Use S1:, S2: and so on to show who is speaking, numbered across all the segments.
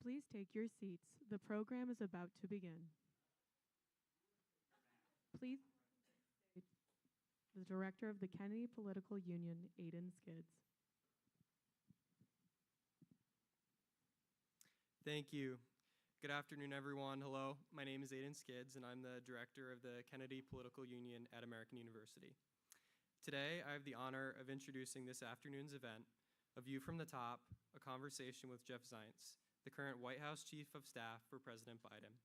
S1: Please take your seats. The program is about to begin. Please, the director of the Kennedy Political Union, Aiden Skids.
S2: Thank you. Good afternoon, everyone. Hello, my name is Aiden Skids, and I'm the director of the Kennedy Political Union at American University. Today, I have the honor of introducing this afternoon's event, A View from the Top, a conversation with Jeff Zients, the current White House Chief of Staff for President Biden.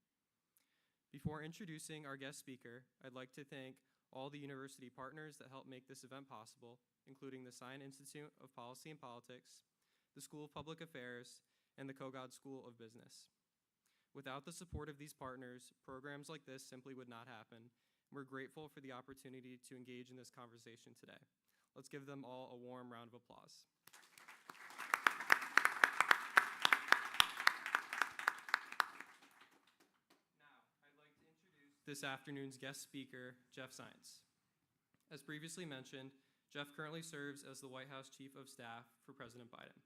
S2: Before introducing our guest speaker, I'd like to thank all the university partners that helped make this event possible, including the Zients Institute of Policy and Politics, the School of Public Affairs, and the Kogod School of Business. Without the support of these partners, programs like this simply would not happen. We're grateful for the opportunity to engage in this conversation today. Let's give them all a warm round of applause. Now, I'd like to introduce this afternoon's guest speaker, Jeff Zients. As previously mentioned, Jeff currently serves as the White House Chief of Staff for President Biden.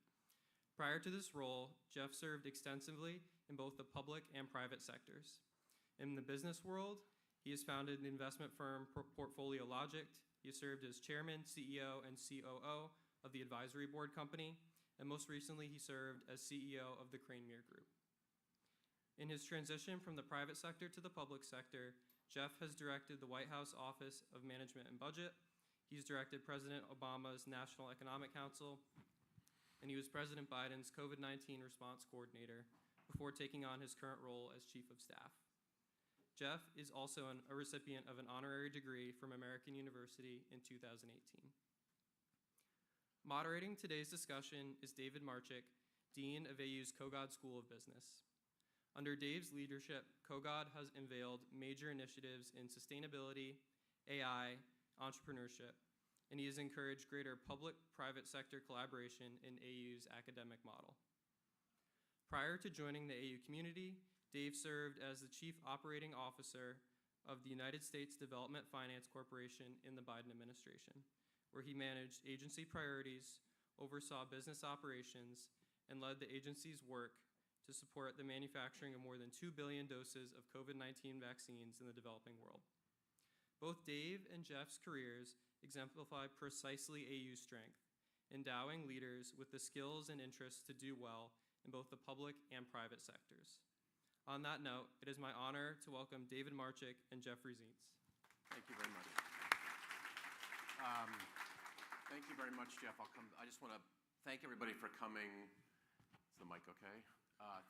S2: Prior to this role, Jeff served extensively in both the public and private sectors. In the business world, he has founded the investment firm Portfolio Logic. He has served as chairman, CEO, and COO of the advisory board company, and most recently he served as CEO of the Cranemere Group. In his transition from the private sector to the public sector, Jeff has directed the White House Office of Management and Budget. He's directed President Obama's National Economic Council, and he was President Biden's COVID-19 response coordinator before taking on his current role as Chief of Staff. Jeff is also a recipient of an honorary degree from American University in 2018. Moderating today's discussion is David Marchick, Dean of AU's Kogod School of Business. Under Dave's leadership, Kogod has unveiled major initiatives in sustainability, AI, entrepreneurship, and he has encouraged greater public-private sector collaboration in AU's academic model. Prior to joining the AU community, Dave served as the Chief Operating Officer of the United States Development Finance Corporation in the Biden administration, where he managed agency priorities, oversaw business operations, and led the agency's work to support the manufacturing of more than 2 billion doses of COVID-19 vaccines in the developing world. Both Dave and Jeff's careers exemplify precisely AU's strength, endowing leaders with the skills and interests to do well in both the public and private sectors. On that note, it is my honor to welcome David Marchick and Jeffrey Zients.
S3: Thank you very much. Thank you very much, Jeff. I just want to thank everybody for coming. Is the mic okay?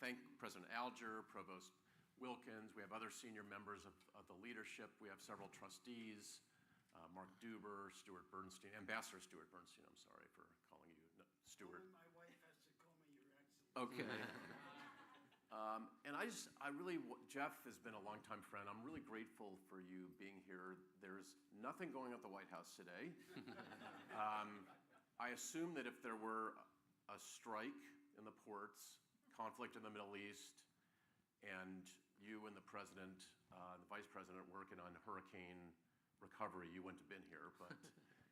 S3: Thank President Alger, Provost Wilkins. We have other senior members of the leadership. We have several trustees. Mark Duber, Stuart Bernstein, Ambassador Stuart Bernstein, I'm sorry for calling you Stuart.
S4: My wife has to call me Your Excellency.
S3: Okay. And Jeff has been a longtime friend. I'm really grateful for you being here. There's nothing going on at the White House today. I assume that if there were a strike in the ports, conflict in the Middle East, and you and the president, the vice president working on hurricane recovery, you wouldn't have been here, but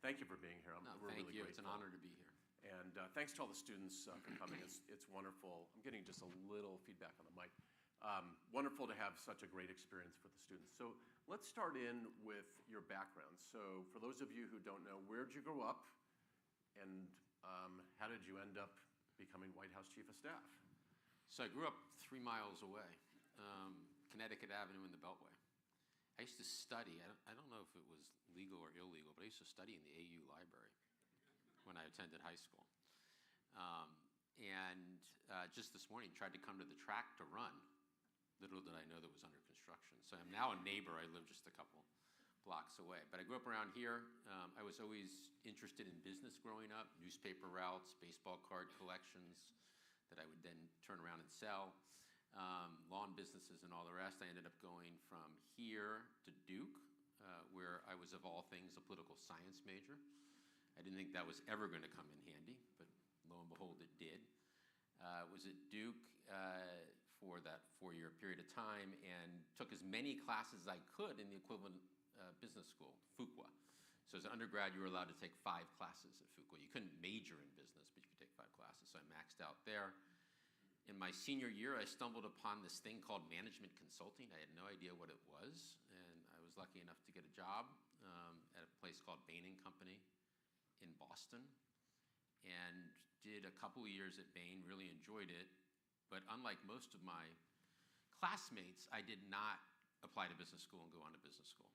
S3: thank you for being here.
S5: We're
S3: really
S5: thank you.
S3: grateful.
S5: It's an honor to be here.
S3: And thanks to all the students for coming. It's wonderful. I'm getting just a little feedback on the mic. Wonderful to have such a great experience for the students. So let's start in with your background. So for those of you who don't know, where did you grow up, and how did you end up becoming White House Chief of Staff?
S5: So I grew up 3 miles away, Connecticut Avenue in the Beltway. I used to study, I don't know if it was legal or illegal, but I used to study in the AU library when I attended high school. Just this morning, tried to come to the track to run. Little did I know that was under construction. So I'm now a neighbor. I live just a couple blocks away. But I grew up around here. I was always interested in business growing up, newspaper routes, baseball card collections that I would then turn around and sell. Lawn businesses and all the rest. I ended up going from here to Duke, where I was, of all things, a political science major. I didn't think that was ever going to come in handy, but lo and behold, it did. Was at Duke for that 4-year period of time and took as many classes as I could in the equivalent business school, Fuqua. So as an undergrad, you were allowed to take 5 classes at Fuqua. You couldn't major in business, but you could take 5 classes. So I maxed out there. In my senior year, I stumbled upon this thing called management consulting. I had no idea what it was, and I was lucky enough to get a job at a place called Bain & Company in Boston, and did a couple of years at Bain, really enjoyed it. But unlike most of my classmates, I did not apply to business school and go on to business school.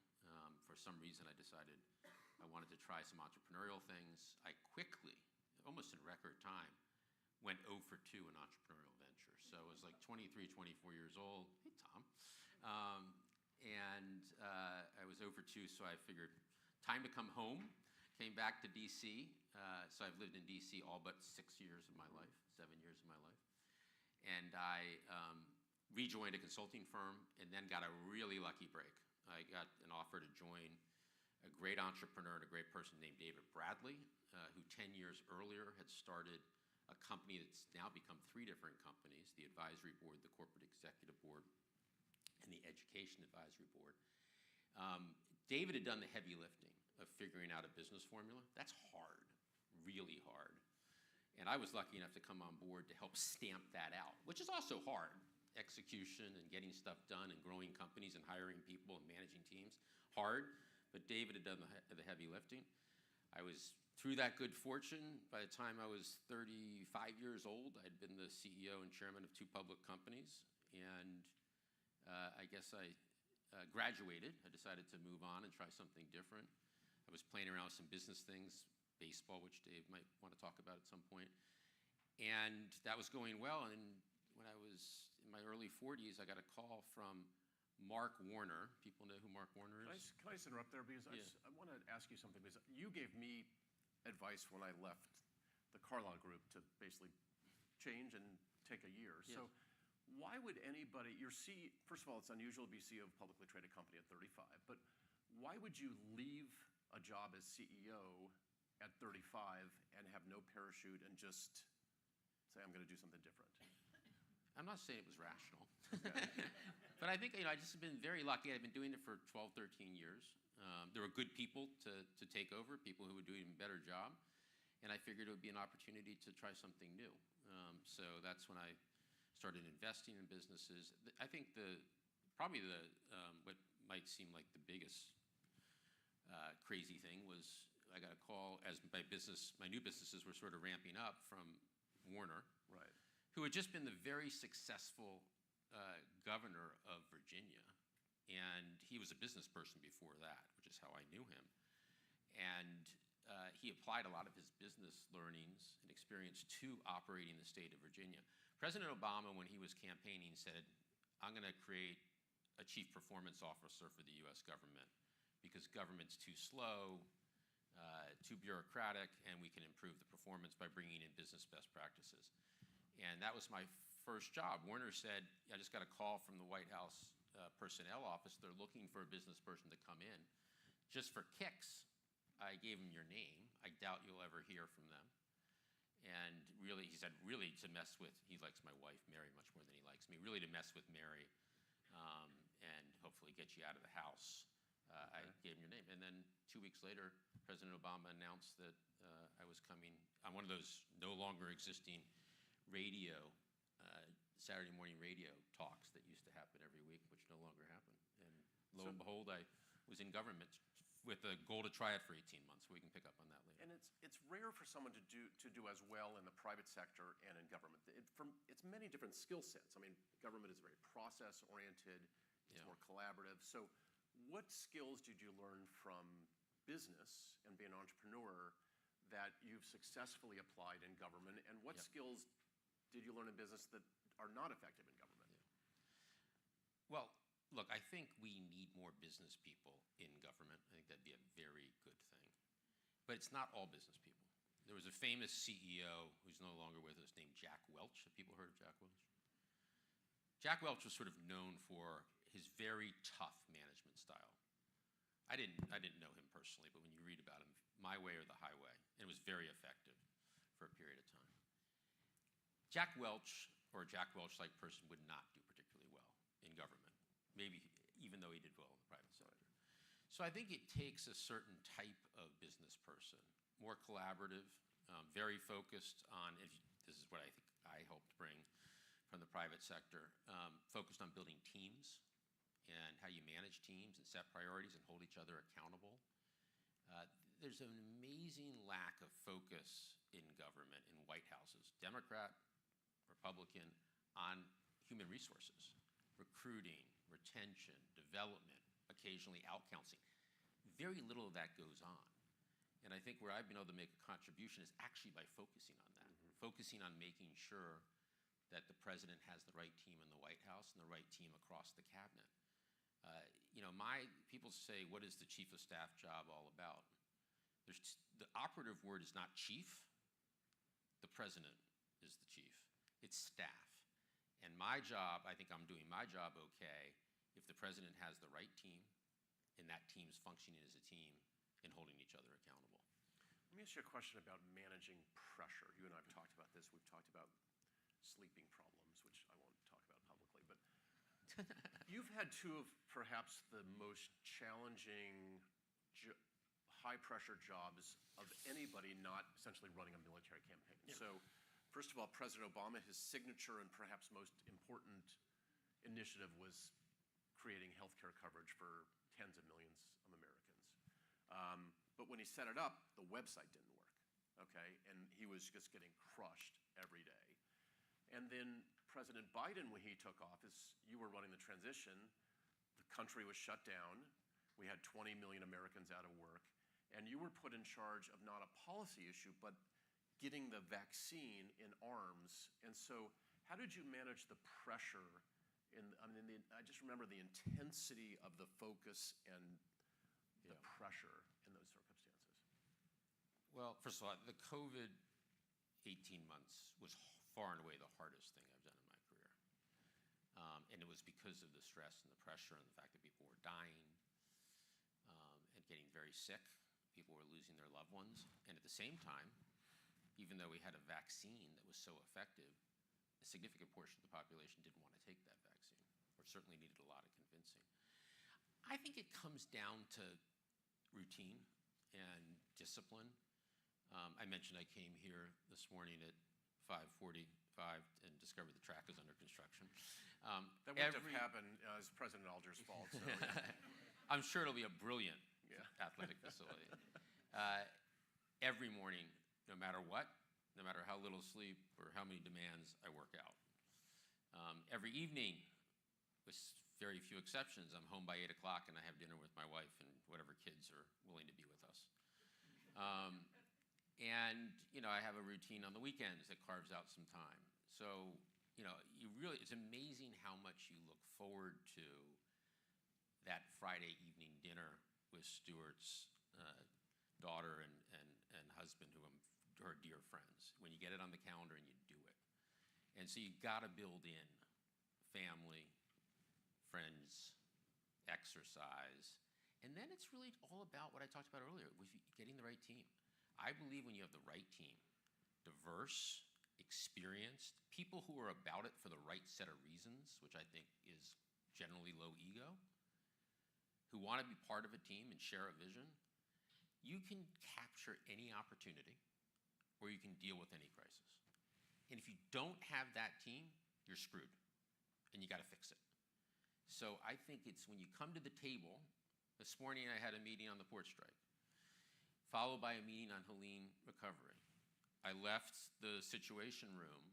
S5: For some reason, I decided I wanted to try some entrepreneurial things. I quickly, almost in record time, went 0 for 2 in entrepreneurial venture. So I was like 23, 24 years old. Hey, Tom. I was 0 for 2, so I figured time to come home. Came back to D.C. So I've lived in D.C. all but 6 years of my life, 7 years of my life. And I rejoined a consulting firm and then got a really lucky break. I got an offer to join a great entrepreneur and a great person named David Bradley, who 10 years earlier had started a company that's now become 3 different companies, the advisory board, the corporate executive board, and the education advisory board. David had done the heavy lifting of figuring out a business formula. That's hard, really hard. And I was lucky enough to come on board to help stamp that out, which is also hard. Execution and getting stuff done and growing companies and hiring people and managing teams, hard. But David had done the heavy lifting. I was through that good fortune. By the time I was 35 years old, I'd been the CEO and chairman of 2 public companies. And I guess I graduated. I decided to move on and try something different. I was playing around with some business things, baseball, which Dave might want to talk about at some point. And that was going well. And when I was in my early 40s, I got a call from Mark Warner. People know who Mark Warner is?
S3: Can I just interrupt there? Because I want to ask you something. Because you gave me advice when I left the Carlyle Group to basically change and take a year.
S5: Yes.
S3: So why would anybody, first of all, it's unusual to be CEO of a publicly traded company at 35, but why would you leave a job as CEO at 35 and have no parachute and just say, I'm going to do something different?
S5: I'm not saying it was rational. But I think, I just have been very lucky. I've been doing it for 12, 13 years. There were good people to take over, people who would do an even better job. And I figured it would be an opportunity to try something new. So that's when I started investing in businesses. I think probably what might seem like the biggest crazy thing was I got a call as my new businesses were sort of ramping up from Warner.
S3: Right.
S5: Who had just been the very successful governor of Virginia. And he was a business person before that, which is how I knew him. And he applied a lot of his business learnings and experience to operating the state of Virginia. President Obama, when he was campaigning, said, I'm going to create a chief performance officer for the U.S. government because government's too slow, too bureaucratic, and we can improve the performance by bringing in business best practices. And that was my first job. Warner said, I just got a call from the White House personnel office. They're looking for a business person to come in. Just for kicks, I gave him your name. I doubt you'll ever hear from them. And really, he said, really to mess with, he likes my wife, Mary, much more than he likes me, really to mess with Mary and hopefully get you out of the house. I gave him your name. And then 2 weeks later, President Obama announced that I was coming on one of those no longer existing radio, Saturday morning radio talks that used to happen every week, which no longer happen. And lo and behold, I was in government with a goal to try it for 18 months. We can pick up on that later.
S3: And it's rare for someone to do as well in the private sector and in government. It's many different skill sets. I mean, government is very process-oriented. It's more collaborative. So what skills did you learn from business and being an entrepreneur that you've successfully applied in government? And what skills did you learn in business that are not effective in government?
S5: Well, look, I think we need more business people in government. I think that'd be a very good thing. But it's not all business people. There was a famous CEO who's no longer with us named Jack Welch. Have people heard of Jack Welch? Jack Welch was sort of known for his very tough management style. I didn't know him personally, but when you read about him, my way or the highway, and it was very effective for a period of time. Jack Welch, or a Jack Welch-like person, would not do particularly well in government, maybe even though he did well in the private sector. So I think it takes a certain type of business person, more collaborative, very focused on, this is what I think I helped bring from the private sector, focused on building teams and how you manage teams and set priorities and hold each other accountable. There's an amazing lack of focus in government, in White Houses, Democrat, Republican, on human resources, recruiting, retention, development, occasionally out-counseling. Very little of that goes on. And I think where I've been able to make a contribution is actually by focusing on that, focusing on making sure that the president has the right team in the White House and the right team across the cabinet. People say, what is the chief of staff job all about? The operative word is not chief. The president is the chief. It's staff. And my job, I think I'm doing my job okay if the president has the right team and that team's functioning as a team and holding each other accountable.
S3: Let me ask you a question about managing pressure. You and I have talked about this. We've talked about sleeping problems, which I won't talk about publicly, but you've had two of perhaps the most challenging high-pressure jobs of anybody not essentially running a military campaign.
S5: Yeah.
S3: So, first of all, President Obama, his signature and perhaps most important initiative was creating health care coverage for tens of millions of Americans. But when he set it up, the website didn't work, okay? And he was just getting crushed every day. And then President Biden, when he took office, you were running the transition, the country was shut down, we had 20 million Americans out of work, and you were put in charge of not a policy issue, but getting the vaccine in arms. And so how did you manage the pressure? I just remember the intensity of the focus and the pressure in those circumstances.
S5: Well, first of all, the COVID 18 months was far and away the hardest thing I've done in my career. And it was because of the stress and the pressure and the fact that people were dying and getting very sick. People were losing their loved ones. And at the same time, even though we had a vaccine that was so effective, a significant portion of the population didn't want to take that vaccine, or certainly needed a lot of convincing. I think it comes down to routine and discipline. I mentioned I came here this morning at 5:45 and discovered the track is under construction.
S3: That wouldn't have happened as President Alger's fault. So
S5: I'm sure it'll be a brilliant athletic facility. Every morning, no matter what, no matter how little sleep or how many demands, I work out. Every evening, with very few exceptions, I'm home by 8 o'clock and I have dinner with my wife and whatever kids are willing to be with us. And, I have a routine on the weekends that carves out some time. So, it's amazing how much you look forward to that Friday evening dinner with Stuart's daughter and husband, who are dear friends. When you get it on the calendar and you do it. And so you've got to build in family, friends, exercise. And then it's really all about what I talked about earlier, with getting the right team. I believe when you have the right team, diverse, experienced, people who are about it for the right set of reasons, which I think is generally low ego, who want to be part of a team and share a vision, you can capture any opportunity or you can deal with any crisis. And if you don't have that team, you're screwed and you got to fix it. So I think it's when you come to the table. This morning I had a meeting on the port strike, followed by a meeting on Helene recovery. I left the Situation Room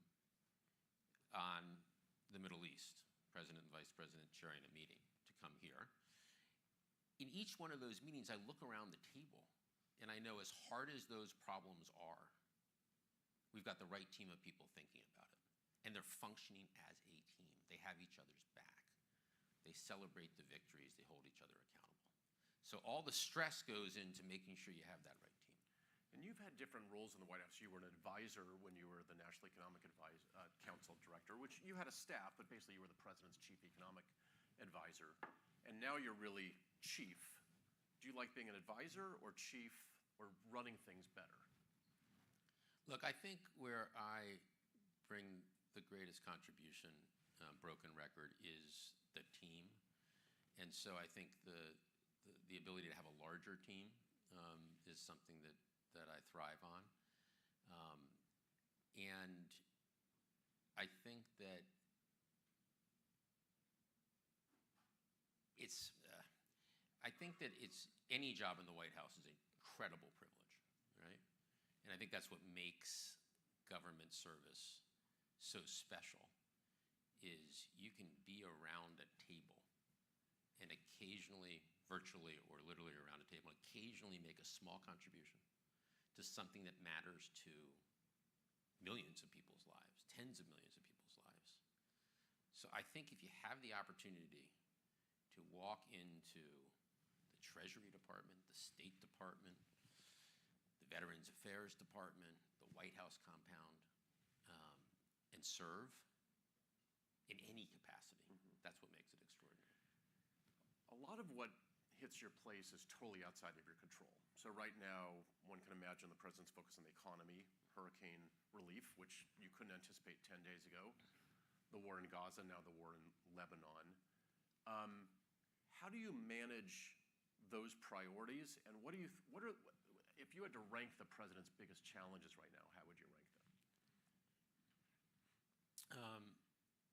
S5: on the Middle East, President and Vice President chairing a meeting, to come here. In each one of those meetings, I look around the table, and I know as hard as those problems are, we've got the right team of people thinking about it. And they're functioning as a team. They have each other's back. They celebrate the victories. They hold each other accountable. So all the stress goes into making sure you have that right team.
S3: And you've had different roles in the White House. You were an advisor when you were the National Economic Council director, which you had a staff, but basically you were the president's chief economic advisor. And now you're really chief. Do you like being an advisor or chief or running things better?
S5: Look, I think where I bring the greatest contribution, broken record, is the team. And so I think the ability to have a larger team is something that I thrive on. And I think that I think that any job in the White House is an incredible privilege, right? And I think that's what makes government service so special, is you can be around a table and occasionally, virtually or literally around a table, occasionally make a small contribution to something that matters to millions of people's lives, tens of millions of people's lives. So I think if you have the opportunity to walk into the Treasury Department, the State Department, the Veterans Affairs Department, the White House compound, and serve in any capacity, that's what makes it extraordinary.
S3: A lot of what hits your place is totally outside of your control. So right now, one can imagine the president's focus on the economy, hurricane relief, which you couldn't anticipate 10 days ago, the war in Gaza, now the war in Lebanon. How do you manage those priorities, and if you had to rank the president's biggest challenges right now, how would you rank them?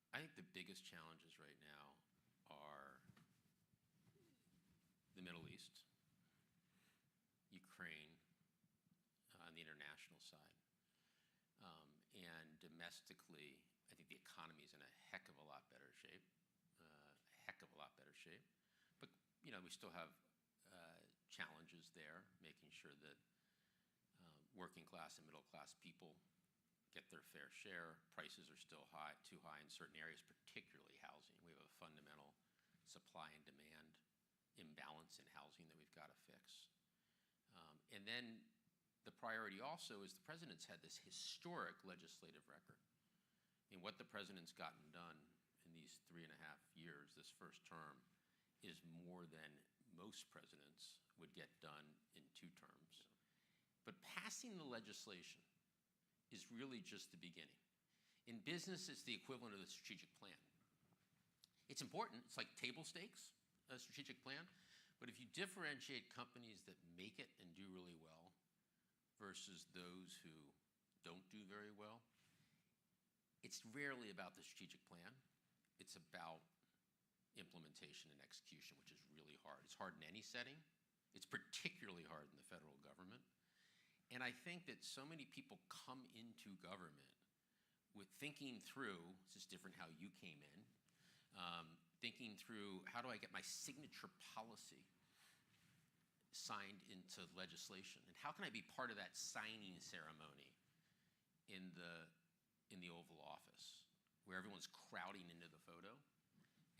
S5: I think the biggest challenges right now are the Middle East, Ukraine, on the international side. And domestically, I think the economy is in a heck of a lot better shape, But, we still have challenges there, making sure that working class and middle class people get their fair share. Prices are still too high in certain areas, particularly housing. We have a fundamental supply and demand imbalance in housing that we've got to fix. And then the priority also is the president's had this historic legislative record. I mean, what the president's gotten done in these 3.5 years, this first term, is more than most presidents would get done in 2 terms. But passing the legislation is really just the beginning. In business, it's the equivalent of the strategic plan. It's important. It's like table stakes, a strategic plan. But if you differentiate companies that make it and do really well versus those who don't do very well, it's rarely about the strategic plan. It's about implementation and execution, which is really hard. It's hard in any setting. It's particularly hard in the federal government. And I think that so many people come into government with thinking through, this is different how you came in, thinking through, how do I get my signature policy signed into legislation? And how can I be part of that signing ceremony in the Oval Office, where everyone's crowding into the photo?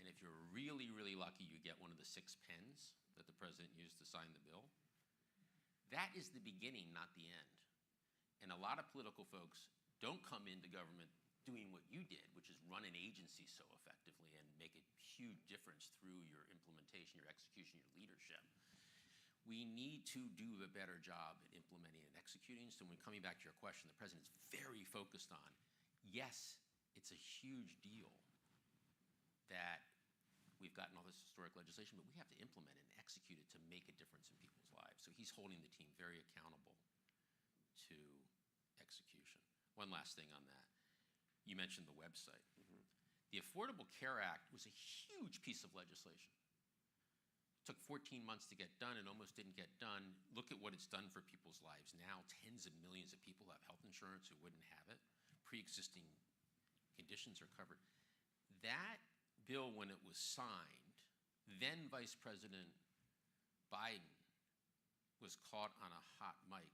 S5: And if you're really, really lucky, you get one of the 6 pens that the president used to sign the bill. That is the beginning, not the end. And a lot of political folks don't come into government doing what you did, which is run an agency so effectively and make a huge difference through your implementation, your execution, your leadership. We need to do a better job at implementing and executing. So when coming back to your question, the president's very focused on, yes, it's a huge deal that we've gotten all this historic legislation, but we have to implement it and execute it to make a difference in people's lives. So he's holding the team very accountable to execution. One last thing on that. You mentioned the website. The Affordable Care Act was a huge piece of legislation. It took 14 months to get done and almost didn't get done. Look at what it's done for people's lives now. Tens of millions of people have health insurance who wouldn't have it. Pre-existing conditions are covered. That bill, when it was signed, then Vice President Biden was caught on a hot mic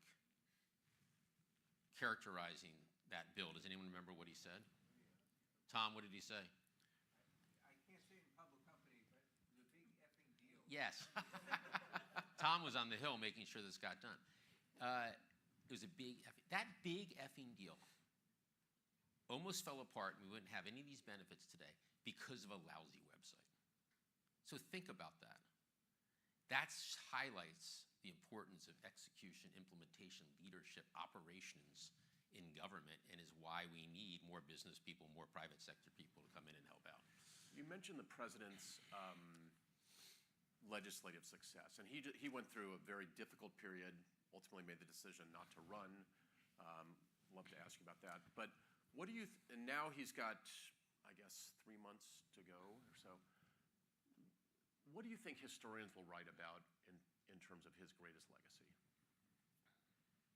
S5: characterizing that bill. Does anyone remember what he said? Tom, what did he say?
S6: I can't say it in public company, but the big effing deal.
S5: Yes. Tom was on the Hill making sure this got done. It was a that big effing deal almost fell apart, and we wouldn't have any of these benefits today because of a lousy website. So think about that. That highlights the importance of execution, implementation, leadership, operations in government, and is why we need more business people, more private sector people to come in and help out.
S3: You mentioned the president's legislative success, and he went through a very difficult period, ultimately made the decision not to run. Love to ask you about that. But what do you, and now he's got, I guess, 3 months to go or so. what do you think historians will write about in terms of his greatest legacy?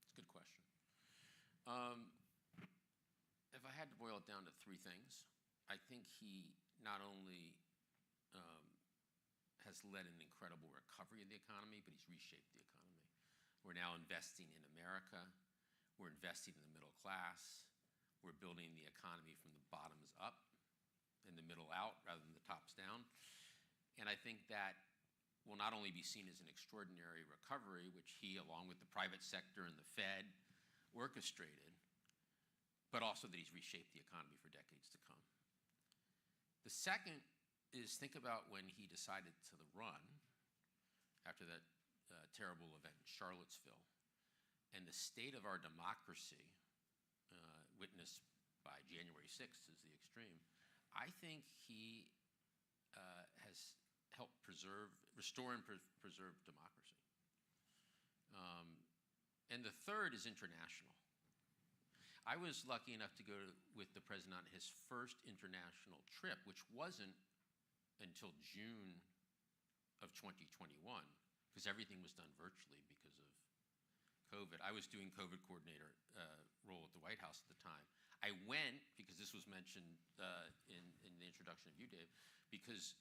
S5: It's a good question. If I had to boil it down to three things, I think he not only has led an incredible recovery of the economy, but he's reshaped the economy. We're now investing in America. We're investing in the middle class. We're building the economy from the bottoms up and the middle out rather than the tops down. And I think that will not only be seen as an extraordinary recovery, which he, along with the private sector and the Fed, orchestrated, but also that he's reshaped the economy for decades to come. The second is think about when he decided to run after that terrible event in Charlottesville, and the state of our democracy, witnessed by January 6th is the extreme. I think he has helped restore and preserve democracy. And the third is international. I was lucky enough to go with the president on his first international trip, which wasn't until June of 2021, because everything was done virtually because of COVID. I was doing COVID coordinator role at the White House at the time. I went, because this was mentioned in the introduction of you, Dave, because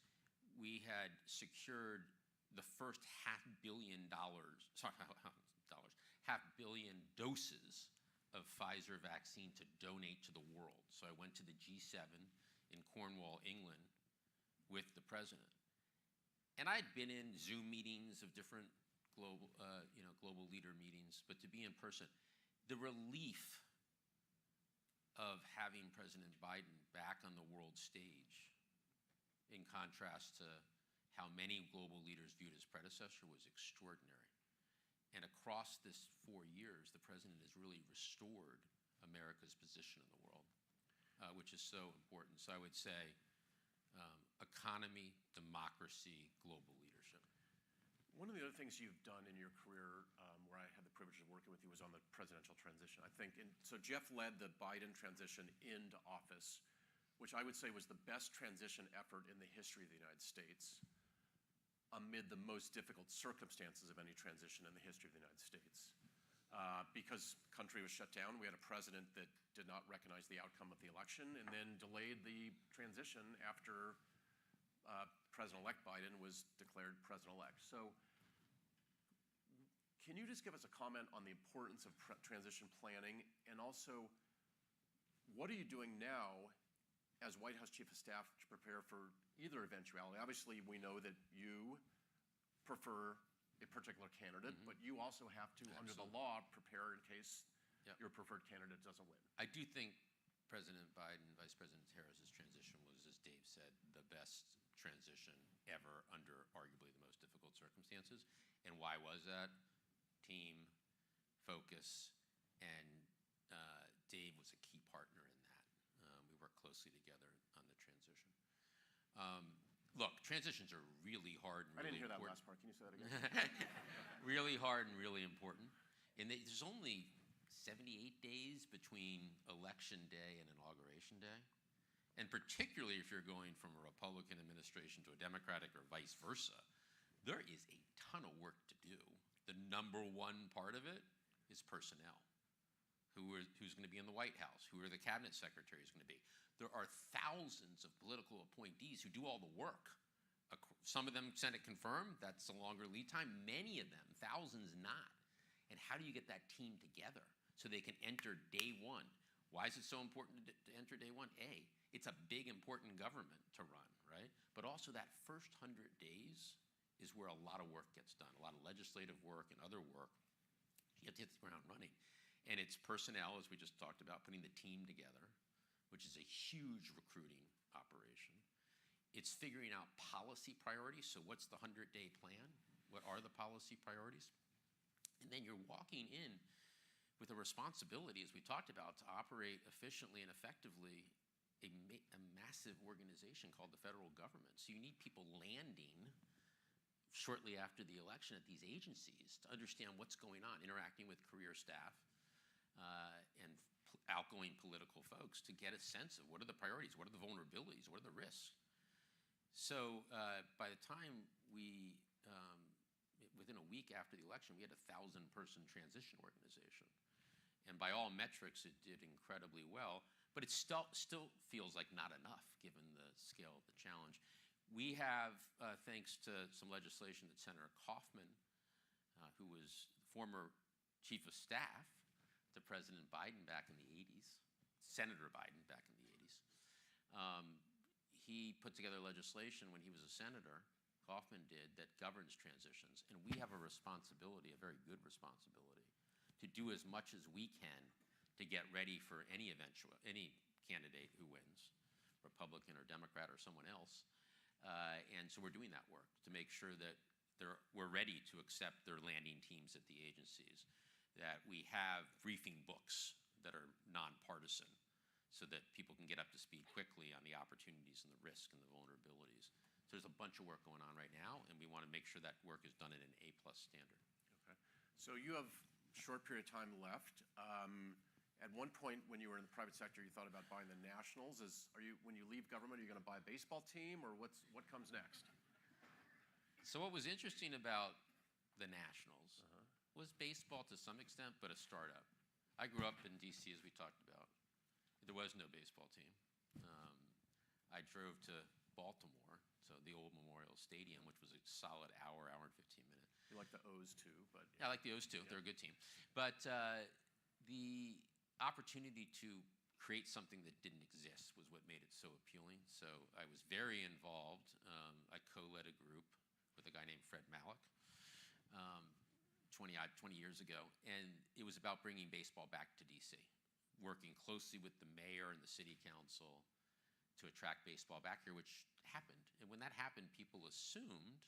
S5: we had secured the first $500 million doses of Pfizer vaccine to donate to the world. So I went to the G7 in Cornwall, England, with the president. And I'd been in Zoom meetings of different global leader meetings, but to be in person, the relief of having President Biden back on the world stage, in contrast to how many global leaders viewed his predecessor, was extraordinary. And across this 4 years, the president has really restored America's position in the world, which is so important. So I would say economy, democracy, global leadership.
S3: One of the other things you've done in your career, where I had the privilege of working with you, was on the presidential transition, I think. And so Jeff led the Biden transition into office, which I would say was the best transition effort in the history of the United States, amid the most difficult circumstances of any transition in the history of the United States. Because country was shut down, we had a president that did not recognize the outcome of the election and then delayed the transition after President-elect Biden was declared president-elect. So can you just give us a comment on the importance of transition planning, and also what are you doing now as White House Chief of Staff to prepare for either eventuality? Obviously, we know that you prefer a particular candidate, but you also have to, under the law, prepare in case your preferred candidate doesn't win.
S5: I do think President Biden, Vice President Harris's transition was, as Dave said, the best transition ever under arguably the most difficult circumstances. And why was that? Team, focus, and Dave was a key partner in that. We worked closely together on the transition. Look, transitions are really hard and really important.
S3: I didn't hear that last part. Can you say that again?
S5: Really hard and really important. And there's only 78 days between Election Day and Inauguration Day. And particularly if you're going from a Republican administration to a Democratic or vice versa, there is a ton of work to do. The number one part of it is personnel. Who's going to be in the White House? Who are the cabinet secretaries going to be? There are thousands of political appointees who do all the work. Some of them Senate confirmed, that's a longer lead time. Many of them, thousands not. And how do you get that team together so they can enter day one? Why is it so important to enter day one? A, it's a big, important government to run, right? But also that first 100 days is where a lot of work gets done, a lot of legislative work and other work. You have to hit the ground running. And it's personnel, as we just talked about, putting the team together, which is a huge recruiting operation. It's figuring out policy priorities. So what's the 100-day plan? What are the policy priorities? And then you're walking in with a responsibility, as we talked about, to operate efficiently and effectively a massive organization called the federal government. So you need people landing shortly after the election at these agencies to understand what's going on, interacting with career staff and outgoing political folks to get a sense of what are the priorities, what are the vulnerabilities, what are the risks. So by the time within a week after the election, we had a 1,000-person transition organization. And by all metrics, it did incredibly well. But it still feels like not enough, given the scale of the challenge. We have, thanks to some legislation that Senator Kaufman, who was former chief of staff to President Biden back in the 80s, Senator Biden back in the 80s, he put together legislation when he was a senator, Kaufman did, that governs transitions. And we have a responsibility, a very good responsibility, to do as much as we can to get ready for any candidate who wins, Republican or Democrat or someone else. And so we're doing that work to make sure that we're ready to accept their landing teams at the agencies, that we have briefing books that are nonpartisan so that people can get up to speed quickly on the opportunities and the risk and the vulnerabilities. So there's a bunch of work going on right now, and we want to make sure that work is done at an A+ standard.
S3: Okay. So you have a short period of time left. At one point when you were in the private sector, you thought about buying the Nationals. When you leave government, are you going to buy a baseball team, or what comes next?
S5: So what was interesting about the Nationals was baseball to some extent, but a startup. I grew up in D.C., as we talked about. There was no baseball team. I drove to Baltimore, so the old Memorial Stadium, which was a solid hour and 15 minutes.
S3: You like the O's too, but
S5: yeah, I like the O's too. Yeah. They're a good team. But the opportunity to create something that didn't exist was what made it so appealing. So I was very involved. I co-led a group with a guy named Fred Malik 20 years ago, and it was about bringing baseball back to D.C., working closely with the mayor and the city council to attract baseball back here, which happened. And when that happened, people assumed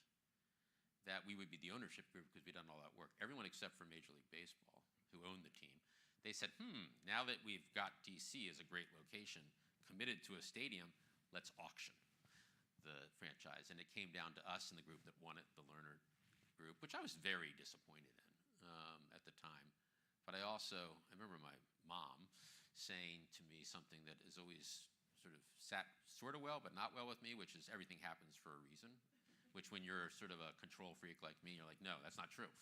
S5: that we would be the ownership group because we'd done all that work. Everyone except for Major League Baseball, who owned the team, they said, now that we've got D.C. as a great location, committed to a stadium, let's auction the franchise. And it came down to us and the group that won it, the Lerner Group, which I was very disappointed in at the time. But I remember my mom saying to me something that has always sort of sat sort of well, but not well with me, which is everything happens for a reason, which when you're sort of a control freak like me, you're like, no, that's not true.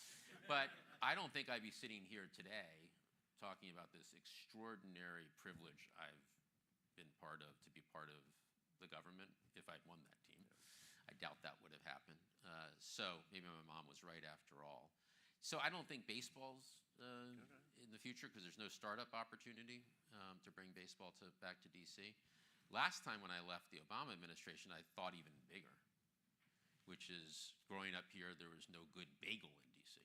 S5: But I don't think I'd be sitting here today talking about this extraordinary privilege I've been to be part of the government if I'd won that team. I doubt that would have happened. So maybe my mom was right after all. So I don't think baseball's in the future because there's no startup opportunity to bring baseball back to D.C. Last time when I left the Obama administration, I thought even bigger, which is growing up here, there was no good bagel in D.C.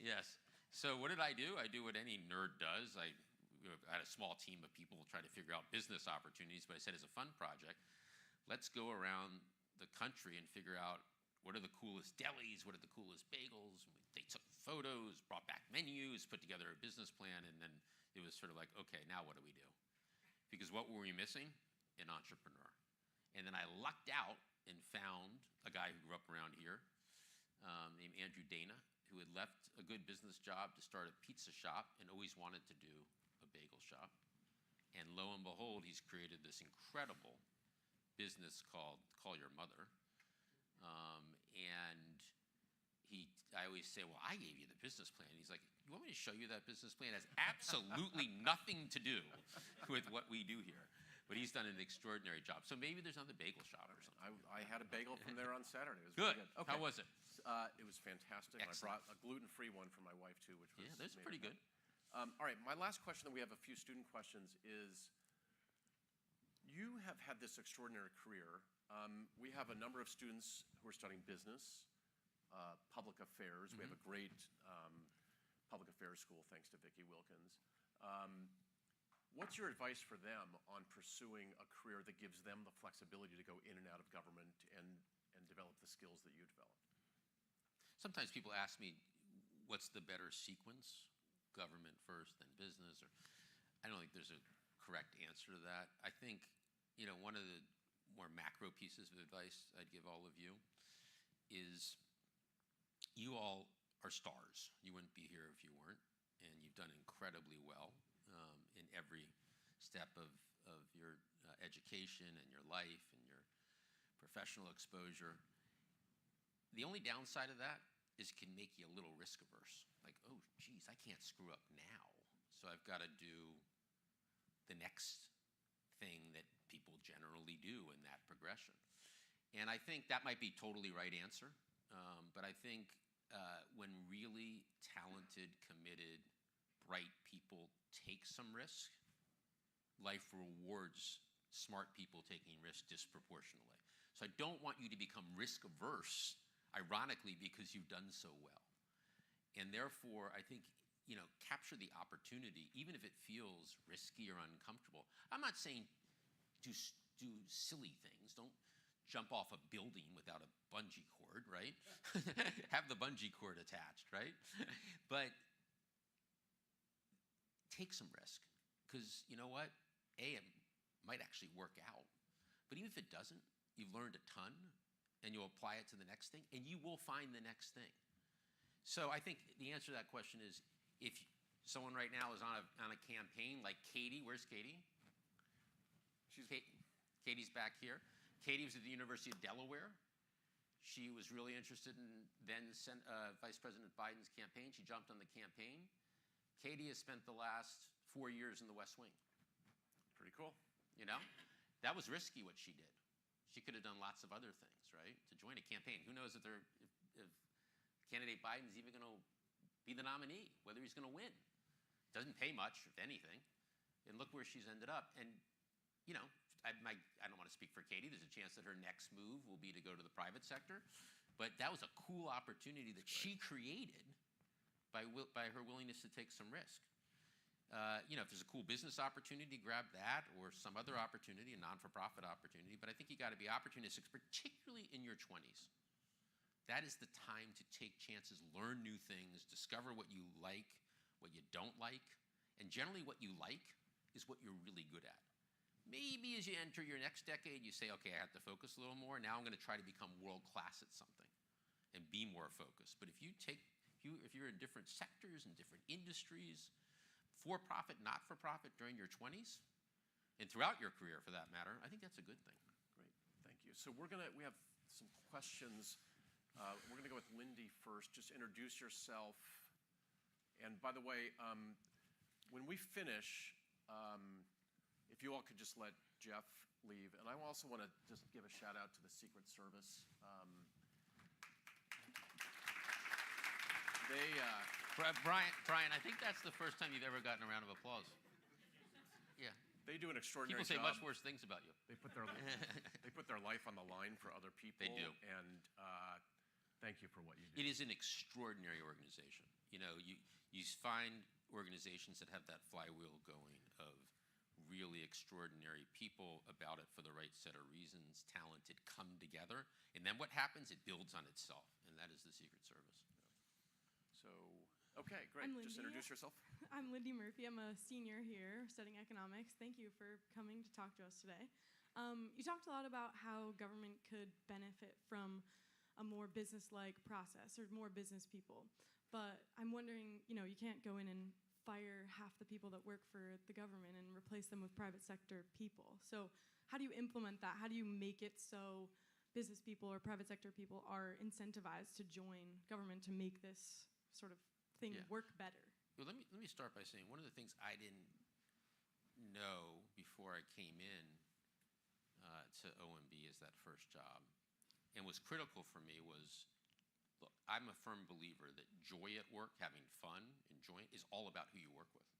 S5: Yes. So what did I do? I do what any nerd does. I had a small team of people trying to figure out business opportunities, but I said as a fun project, let's go around the country and figure out what are the coolest delis, what are the coolest bagels. They took photos, brought back menus, put together a business plan, and then it was sort of like, okay, now what do we do? Because what were we missing? An entrepreneur. And then I lucked out and found a guy who grew up around here named Andrew Dana, who had left a good business job to start a pizza shop and always wanted to do a bagel shop. And lo and behold, he's created this incredible business called Call Your Mother. And I always say, well, I gave you the business plan. He's like, you want me to show you that business plan? It has absolutely nothing to do with what we do here. But he's done an extraordinary job. So maybe there's another bagel shop or something.
S3: I had a bagel from there on Saturday. It was
S5: good.
S3: Really good. Okay.
S5: How was it?
S3: It was fantastic.
S5: Excellent.
S3: I brought a gluten-free one for my wife, too, which was
S5: those are pretty good.
S3: All right, my last question, then we have a few student questions, is you have had this extraordinary career. We have a number of students who are studying business, public affairs. We have a great public affairs school, thanks to Vicki Wilkins. What's your advice for them on pursuing a career that gives them the flexibility to go in and out of government and develop the skills that you developed?
S5: Sometimes people ask me, what's the better sequence? Government first, then business? Or I don't think there's a correct answer to that. I think, one of the more macro pieces of advice I'd give all of you is you all are stars. You wouldn't be here if you weren't, and you've done incredibly well in every step of your education and your life and your professional exposure. The only downside of that is it can make you a little risk averse. Like, oh, geez, I can't screw up now. So I've got to do the next thing that people generally do in that progression. And I think that might be totally right answer. But I think when really talented, committed, bright people take some risk, life rewards smart people taking risk disproportionately. So I don't want you to become risk averse, ironically, because you've done so well. And therefore, I think, capture the opportunity, even if it feels risky or uncomfortable. I'm not saying do silly things. Don't jump off a building without a bungee cord, right? Have the bungee cord attached, right? But take some risk, because you know what? It might actually work out. But even if it doesn't, you've learned a ton, and you'll apply it to the next thing, and you will find the next thing. So I think the answer to that question is, if someone right now is on a campaign like Katie, where's Katie? Katie's back here. Katie was at the University of Delaware. She was really interested in then Vice President Biden's campaign. She jumped on the campaign. Katie has spent the last 4 years in the West Wing.
S3: Pretty cool.
S5: That was risky what she did. She could have done lots of other things, right? To join a campaign. Who knows if candidate Biden's even going to be the nominee, whether he's going to win. Doesn't pay much, if anything. And look where she's ended up. And, I don't want to speak for Katie. There's a chance that her next move will be to go to the private sector. But that was a cool opportunity that she created by her willingness to take some risk. If there's a cool business opportunity, grab that, or some other opportunity, a non-for-profit opportunity. But I think you got to be opportunistic, particularly in your 20s. That is the time to take chances, learn new things, discover what you like, what you don't like. And generally what you like is what you're really good at. Maybe as you enter your next decade, you say, okay, I have to focus a little more. Now I'm going to try to become world-class at something and be more focused. But if you're in different sectors and different industries, for-profit, not-for-profit during your 20s, and throughout your career for that matter, I think that's a good thing.
S3: Great, thank you. So we have some questions. We're going to go with Lindy first. Just introduce yourself. And by the way, when we finish, if you all could just let Jeff leave. And I also want to just give a shout out to the Secret Service.
S5: Brian, I think that's the first time you've ever gotten a round of applause. Yeah.
S3: They do an extraordinary
S5: job. People say
S3: job.
S5: much worse things about you.
S3: They put their life on the line for other people.
S5: They do.
S3: And thank you for what you do.
S5: It is an extraordinary organization. You find organizations that have that flywheel going of really extraordinary people about it for the right set of reasons, talented, come together. And then what happens? It builds on itself. And that is the Secret Service.
S3: So, okay, great. Just introduce yourself.
S1: I'm Lindy Murphy. I'm a senior here studying economics. Thank you for coming to talk to us today. You talked a lot about how government could benefit from a more business-like process or more business people. But I'm wondering, you can't go in and fire half the people that work for the government and replace them with private sector people. So how do you implement that? How do you make it so business people or private sector people are incentivized to join government to make this sort of thing work better?
S5: Well, let me start by saying one of the things I didn't know before I came in to OMB as that first job, and was critical for me was, look, I'm a firm believer that joy at work, having fun, enjoying, is all about who you work with.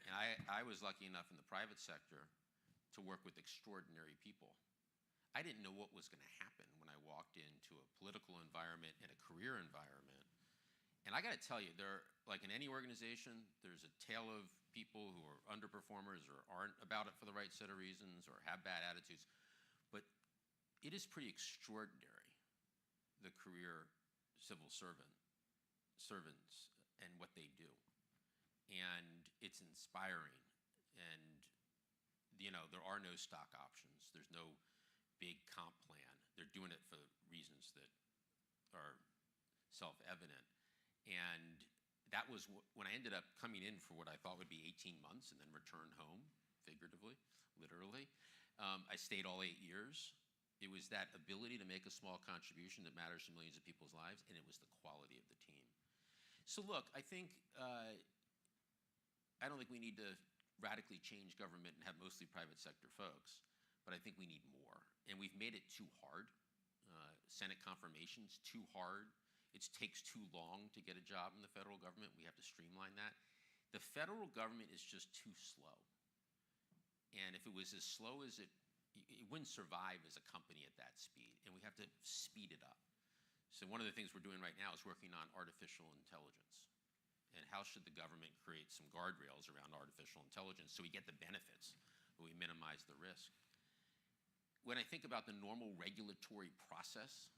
S5: And I was lucky enough in the private sector to work with extraordinary people. I didn't know what was going to happen when I walked into a political environment and a career environment. And I got to tell you, like in any organization, there's a tale of people who are underperformers or aren't about it for the right set of reasons or have bad attitudes. But it is pretty extraordinary, the career civil servants and what they do. And it's inspiring. And, there are no stock options. There's no big comp plan. They're doing it for reasons that are self-evident. And that was when I ended up coming in for what I thought would be 18 months and then return home, figuratively, literally. I stayed all 8 years. It was that ability to make a small contribution that matters to millions of people's lives, and it was the quality of the team. So look, I think, I don't think we need to radically change government and have mostly private sector folks, but I think we need more. And we've made it too hard. Senate confirmation's too hard. It takes too long to get a job in the federal government. We have to streamline that. The federal government is just too slow. And if it was as slow as it wouldn't survive as a company at that speed, and we have to speed it up. So one of the things we're doing right now is working on artificial intelligence. And how should the government create some guardrails around artificial intelligence so we get the benefits, but we minimize the risk? When I think about the normal regulatory process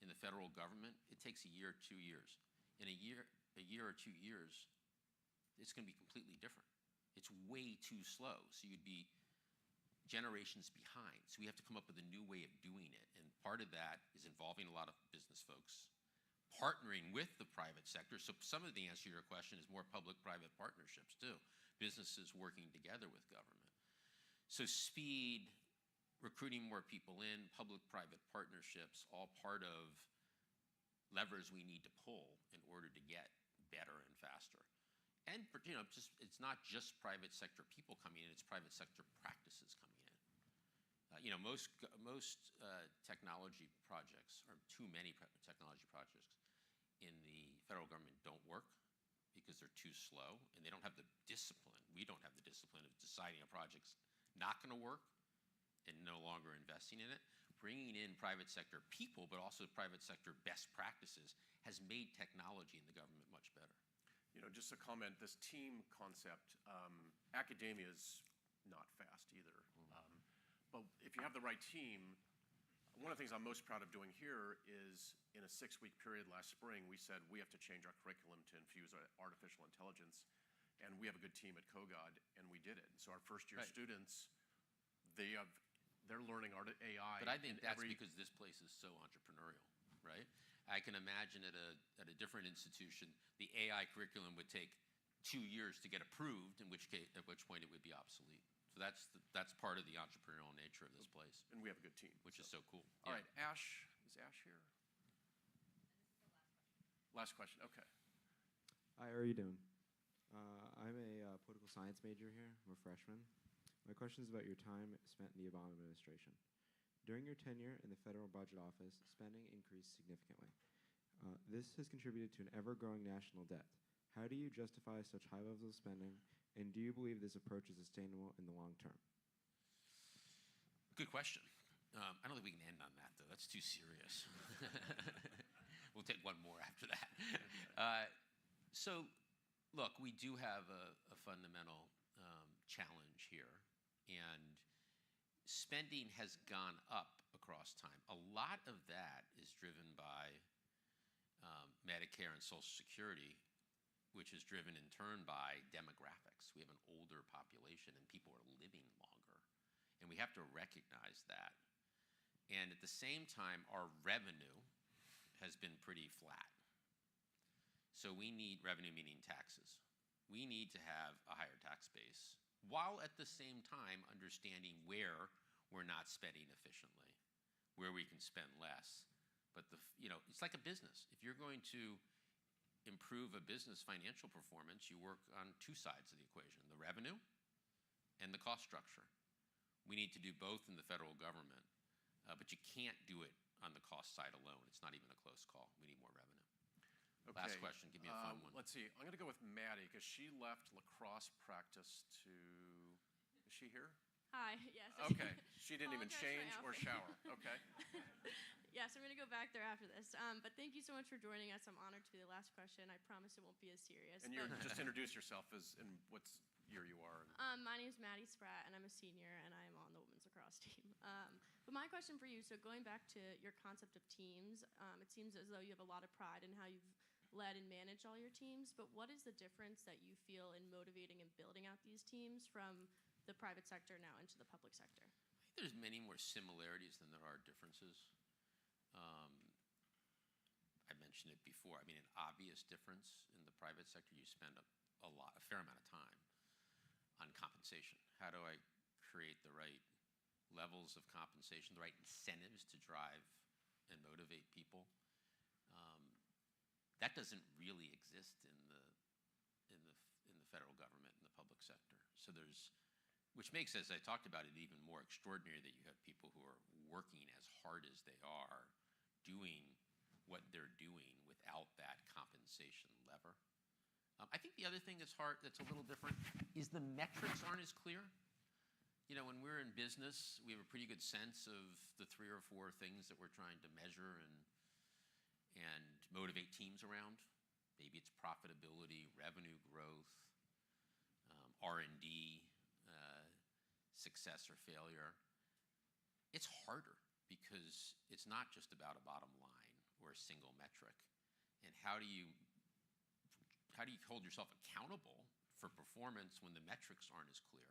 S5: in the federal government, it takes a year, 2 years. In a year or 2 years, it's going to be completely different. It's way too slow, so you'd be generations behind. So we have to come up with a new way of doing it. And part of that is involving a lot of business folks, partnering with the private sector. So some of the answer to your question is more public-private partnerships too. Businesses working together with government. So speed, recruiting more people in, public-private partnerships, all part of levers we need to pull in order to get better and faster. And it's not just private sector people coming in, it's private sector practices coming in. Most technology projects, or too many technology projects in the federal government don't work because they're too slow and they don't have the discipline. We don't have the discipline of deciding a project's not going to work and no longer investing in it. Bringing in private sector people, but also private sector best practices, has made technology in the government much better.
S3: Just a comment, this team concept, academia is not fast either. But if you have the right team, one of the things I'm most proud of doing here is in a 6-week period last spring, we said we have to change our curriculum to infuse artificial intelligence. And we have a good team at Kogod, and we did it. So our first-year students, they're learning AI.
S5: But I think that's because this place is so entrepreneurial, right? I can imagine at a different institution, the AI curriculum would take 2 years to get approved, at which point it would be obsolete. So that's part of the entrepreneurial nature of this place.
S3: And we have a good team.
S5: Which is so cool.
S3: All right, Ash, is Ash here? Last question, okay.
S7: Hi, how are you doing? I'm a political science major here. I'm a freshman. My question is about your time spent in the Obama administration. During your tenure in the Federal Budget Office, spending increased significantly. This has contributed to an ever-growing national debt. How do you justify such high levels of spending, and do you believe this approach is sustainable in the long term?
S5: Good question. I don't think we can end on that, though. That's too serious. We'll take one more after that. So, look, we do have a fundamental challenge here, and spending has gone up across time. A lot of that is driven by Medicare and Social Security, which is driven in turn by demographics. We have an older population and people are living longer, and we have to recognize that. And at the same time, our revenue has been pretty flat. So we need revenue, meaning taxes. We need to have a higher tax base, while at the same time understanding where we're not spending efficiently, where we can spend less. But it's like a business. If you're going to improve a business financial performance, you work on two sides of the equation, the revenue and the cost structure. We need to do both in the federal government, but you can't do it on the cost side alone. It's not even a close call. We need more revenue.
S3: Okay.
S5: Last question, give me a fun one.
S3: Let's see, I'm gonna go with Maddie, because she left lacrosse practice to, is she here?
S1: Hi, yes.
S3: Okay, she didn't even
S1: Apologize for my
S3: change or
S1: outfit.
S3: shower, okay.
S1: Yes, I'm going to go back there after this. But thank you so much for joining us. I'm honored to be the last question. I promise it won't be as serious.
S3: And just introduce yourself and what's year you are.
S1: My name is Maddie Spratt, and I'm a senior, and I'm on the women's lacrosse team. But my question for you, so going back to your concept of teams, it seems as though you have a lot of pride in how you've led and managed all your teams, but what is the difference that you feel in motivating and building out these teams from the private sector now into the public sector?
S5: I think there's many more similarities than there are differences. I mentioned it before. I mean, an obvious difference in the private sector, you spend a fair amount of time on compensation. How do I create the right levels of compensation, the right incentives to drive and motivate people. That doesn't really exist in the federal government, in the public sector. So which makes, as I talked about it, even more extraordinary that you have people who are working as hard as they are, doing what they're doing without that compensation lever. I think the other thing that's a little different, is the metrics aren't as clear. When we're in business, we have a pretty good sense of the 3 or 4 things that we're trying to measure and motivate teams around. Maybe it's profitability, revenue growth, R&D, success or failure. It's harder because it's not just about a bottom line or a single metric. And how do you hold yourself accountable for performance when the metrics aren't as clear?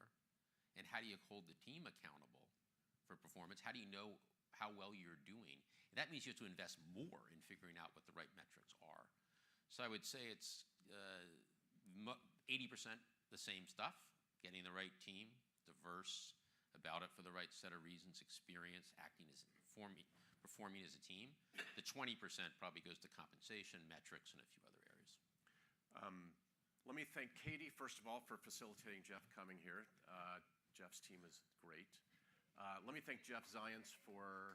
S5: And how do you hold the team accountable for performance? How do you know how well you're doing? And that means you have to invest more in figuring out what the right metrics are. So I would say it's 80% the same stuff, getting the right team, diverse, about it for the right set of reasons, experience, performing as a team. The 20% probably goes to compensation, metrics, and a few other areas.
S3: Let me thank Katie, first of all, for facilitating Jeff coming here. Jeff's team is great. Let me thank Jeff Zients for...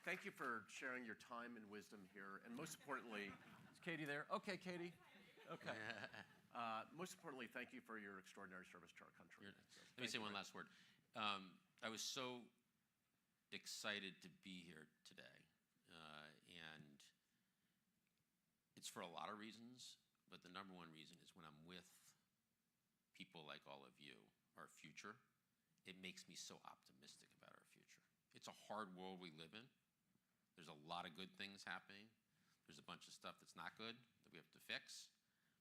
S3: Thank you for sharing your time and wisdom here. And most importantly, is Katie there? Okay, Katie. Okay. Most importantly, thank you for your extraordinary service to our country.
S5: Let me say one last word. I was so excited to be here today. And it's for a lot of reasons, but the number one reason is when I'm with people like all of you, our future, it makes me so optimistic about our future. It's a hard world we live in. There's a lot of good things happening. There's a bunch of stuff that's not good that we have to fix.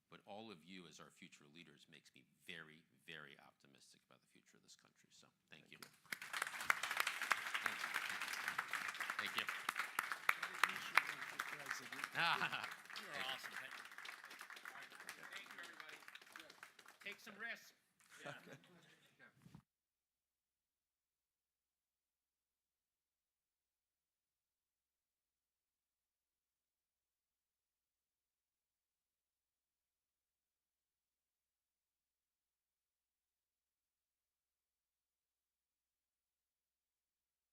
S5: But all of you as our future leaders makes me very, very optimistic about the future of this country. So thank you. Thank you.
S6: You're awesome. Thank you. All right. Thank you, everybody. Take some risks. Yeah.